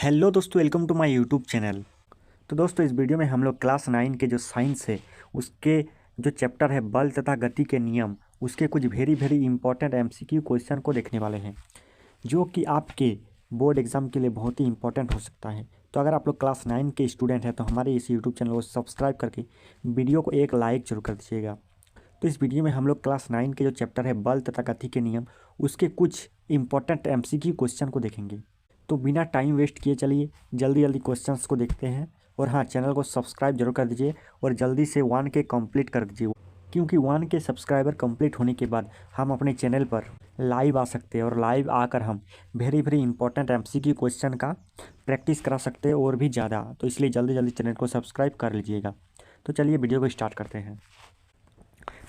Hello दोस्तों, welcome to my YouTube channel. तो दोस्तों, इस वीडियो में हम लोग क्लास 9 के जो साइंस है उसके जो चैप्टर है बल तथा गति के नियम, उसके कुछ very very important MCQ question को देखने वाले हैं जो कि आपके बोर्ड एग्जाम के लिए बहुत ही इंपॉर्टेंट हो सकता है। तो अगर आप लोग क्लास 9 के स्टूडेंट हैं तो हमारे इस यूट्यूब चैनल को सब्सक्राइब करके वीडियो को एक लाइक जरूर कर दीजिएगा। तो इस वीडियो में हम लोग क्लास 9 के जो चैप्टर है बल तथा गति के नियम, उसके कुछ इंपॉर्टेंट एमसीक्यू क्वेश्चन को देखेंगे। तो बिना टाइम वेस्ट किए चलिए जल्दी जल्दी क्वेश्चंस को देखते हैं। और हाँ, चैनल को सब्सक्राइब जरूर कर दीजिए और जल्दी से 1 के कंप्लीट कर दीजिए, क्योंकि 1 के सब्सक्राइबर कंप्लीट होने के बाद हम अपने चैनल पर लाइव आ सकते हैं और लाइव आकर हम very very important MCQ question का प्रैक्टिस करा सकते हैं और भी ज़्यादा। तो इसलिए जल्दी जल्दी चैनल को सब्सक्राइब कर लीजिएगा। तो चलिए वीडियो को स्टार्ट करते हैं।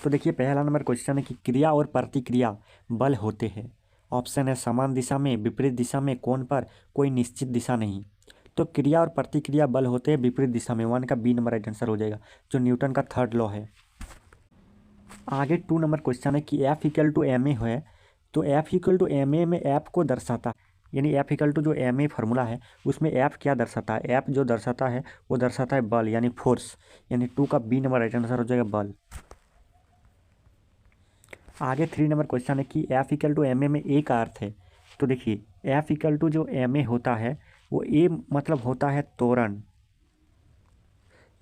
तो देखिए, पहला नंबर क्वेश्चन है कि क्रिया और प्रतिक्रिया बल होते हैं। ऑप्शन है समान दिशा में, विपरीत दिशा में, कोण पर, कोई निश्चित दिशा नहीं। तो क्रिया और प्रतिक्रिया बल होते हैं विपरीत दिशा में। 1 का बी नंबर राइट आंसर हो जाएगा, जो न्यूटन का थर्ड लॉ है। आगे 2 नंबर क्वेश्चन है कि F equal to M A है। तो F equal to M A में एफ को दर्शाता, यानी एफ इक्वल टू जो एम ए फार्मूला है उसमें एफ क्या दर्शाता है? एफ जो दर्शाता है वो दर्शाता है बल, यानी फोर्स। यानी 2 का बी नंबर राइट आंसर हो जाएगा, बल। आगे 3 नंबर क्वेश्चन है कि F equal to M A में ए का अर्थ है। तो देखिए, एफ इक्वल टू जो एम ए होता है वो ए मतलब होता है त्वरण,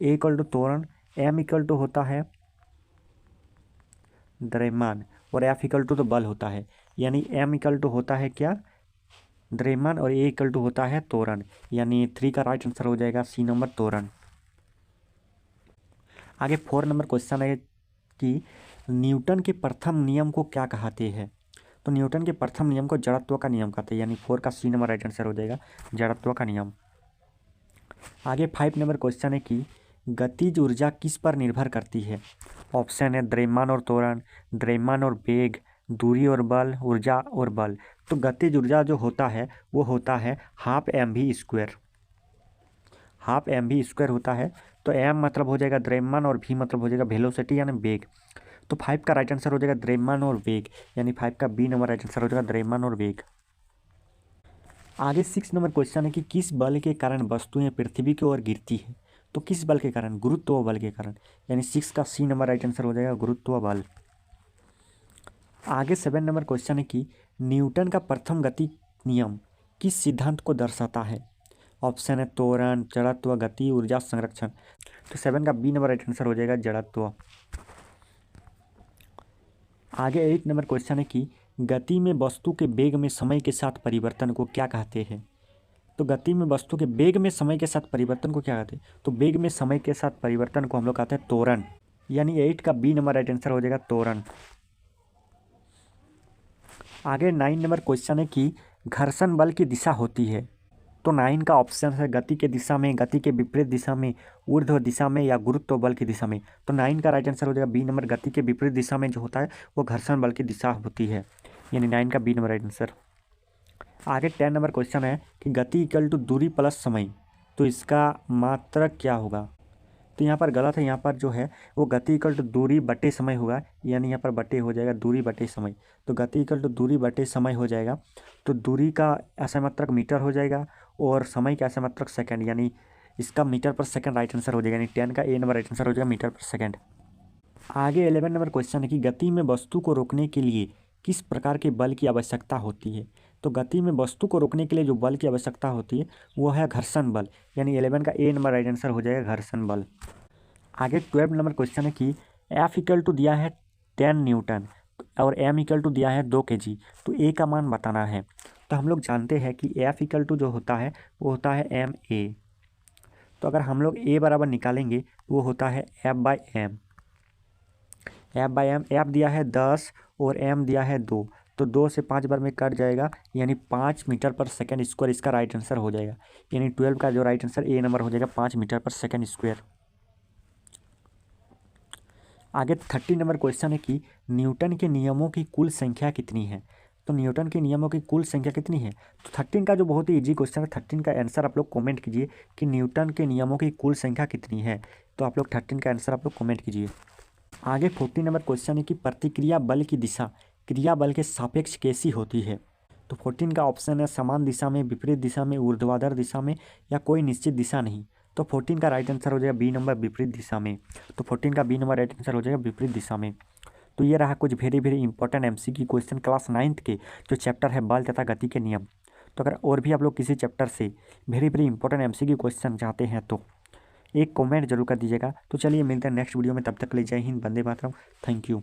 ए इक्वल टू त्वरण। एम इक्वल टू होता है द्रव्यमान और एफ इक्वल टू तो बल होता है। यानी एम इक्वल टू होता है क्या? द्रव्यमान, और ए इक्वल टू होता है त्वरण। यानी 3 का राइट आंसर हो जाएगा सी नंबर, त्वरण। आगे 4 नंबर क्वेश्चन है कि न्यूटन के प्रथम नियम को क्या कहते हैं? तो न्यूटन के प्रथम नियम को जड़त्व का नियम कहते हैं। यानी 4 का सी नंबर राइट आंसर हो जाएगा, जड़त्व का नियम। आगे 5 नंबर क्वेश्चन है कि गतिज ऊर्जा किस पर निर्भर करती है? ऑप्शन है द्रव्यमान और त्वरण, द्रव्यमान और वेग, दूरी और बल, ऊर्जा और बल। तो गतिज ऊर्जा जो होता है वो होता है half M V square, half M V square होता है। तो एम मतलब हो जाएगा द्रव्यमान और वी मतलब हो जाएगा वेलोसिटी यानी वेग। तो 5 का राइट आंसर हो जाएगा द्रव्यमान और वेग, यानी 5 का बी नंबर राइट आंसर हो जाएगा, द्रव्यमान और वेग। आगे 6 नंबर क्वेश्चन है कि किस बल के कारण वस्तुएं पृथ्वी की ओर गिरती है? तो किस बल के कारण? गुरुत्व बल के कारण। यानी 6 का सी नंबर राइट आंसर हो जाएगा, गुरुत्व बल। आगे 7 नंबर क्वेश्चन है कि न्यूटन का प्रथम गति नियम किस सिद्धांत को दर्शाता है? ऑप्शन है त्वरण, जड़त्व, गति, ऊर्जा संरक्षण। तो 7 का बी नंबर राइट आंसर हो जाएगा, जड़त्व। आगे 8 नंबर क्वेश्चन है कि गति में वस्तु के वेग में समय के साथ परिवर्तन को क्या कहते हैं? तो गति में वस्तु के वेग में समय के साथ परिवर्तन को क्या कहते हैं? तो वेग में समय के साथ परिवर्तन को हम लोग कहते हैं त्वरण। यानी 8 का बी नंबर राइट आंसर हो जाएगा, त्वरण। आगे 9 नंबर क्वेश्चन है कि घर्षण बल की दिशा होती है। तो 9 का ऑप्शन है गति के दिशा में, गति के विपरीत दिशा में, ऊर्ध्व दिशा में या गुरुत्व बल की दिशा में। तो 9 का राइट आंसर हो जाएगा बी नंबर, गति के विपरीत दिशा में जो होता है वो घर्षण बल की दिशा होती है। यानी 9 का बी नंबर राइट आंसर। आगे 10 नंबर क्वेश्चन है कि गति इक्वल टू दूरी प्लस समय। तो इसका मात्रक क्या होगा? तो यहाँ पर गलत है, यहाँ पर जो है वो गति इक्वल टू दूरी बटे समय होगा। यानी यहाँ पर बटे हो जाएगा, दूरी बटे समय। तो गति इक्वल टू दूरी बटे समय हो जाएगा। तो दूरी का ऐसा मात्रक मीटर हो जाएगा और समय का ऐसा मात्रक सेकंड, यानी इसका मीटर पर सेकंड राइट आंसर हो जाएगा। यानी 10 का ए नंबर राइट आंसर हो जाएगा, मीटर पर सेकंड। आगे 11 नंबर क्वेश्चन है कि गति में वस्तु को रोकने के लिए किस प्रकार के बल की आवश्यकता होती है? तो गति में वस्तु को रोकने के लिए जो बल की आवश्यकता होती है वो है घर्षण बल। यानी 11 का ए नंबर राइट आंसर हो जाएगा, घर्षण बल। आगे 12 नंबर क्वेश्चन है कि एफ इक्वल टू दिया है 10 न्यूटन और एम इक्वल टू दिया है 2 kg। तो ए का मान बताना है। तो हम लोग जानते हैं कि एफ इक्वल टू जो होता है वो होता है एम ए। तो अगर हम लोग ए बराबर निकालेंगे वो होता है F by M. F by M, F दिया है 10 और एम दिया है 2। तो 2 से 5 बार में कट जाएगा, यानी 5 मीटर पर सेकेंड स्क्वायर इसका राइट आंसर हो जाएगा। यानी 12 का जो राइट आंसर ए नंबर हो जाएगा, 5 मीटर पर सेकेंड स्क्वायर। आगे 30 नंबर क्वेश्चन है कि न्यूटन के नियमों की कुल संख्या कितनी है? तो न्यूटन के नियमों की कुल संख्या कितनी है? तो 13 का जो बहुत ही इजी क्वेश्चन है, 13 का आंसर आप लोग कमेंट कीजिए कि न्यूटन के नियमों की कुल संख्या कितनी है। तो आप लोग 13 का आंसर आप लोग कमेंट कीजिए। आगे 14 नंबर क्वेश्चन है कि प्रतिक्रिया बल की दिशा क्रिया बल के सापेक्ष कैसी होती है? तो 14 का ऑप्शन है समान दिशा में, विपरीत दिशा में, ऊर्ध्वाधर दिशा में या कोई निश्चित दिशा नहीं। तो 14 का राइट आंसर हो जाएगा बी नंबर, विपरीत दिशा में। तो 14 का बी नंबर राइट आंसर हो जाएगा विपरीत दिशा में। तो ये रहा कुछ very very important MCQ question class 9th के, जो चैप्टर है बल तथा गति के नियम। तो अगर और भी आप लोग किसी चैप्टर से very very important MCQ question चाहते हैं तो एक कमेंट जरूर कर दीजिएगा। तो चलिए मिलते हैं नेक्स्ट वीडियो में, तब तक ले जय हिंद, वंदे मातरम, थैंक यू।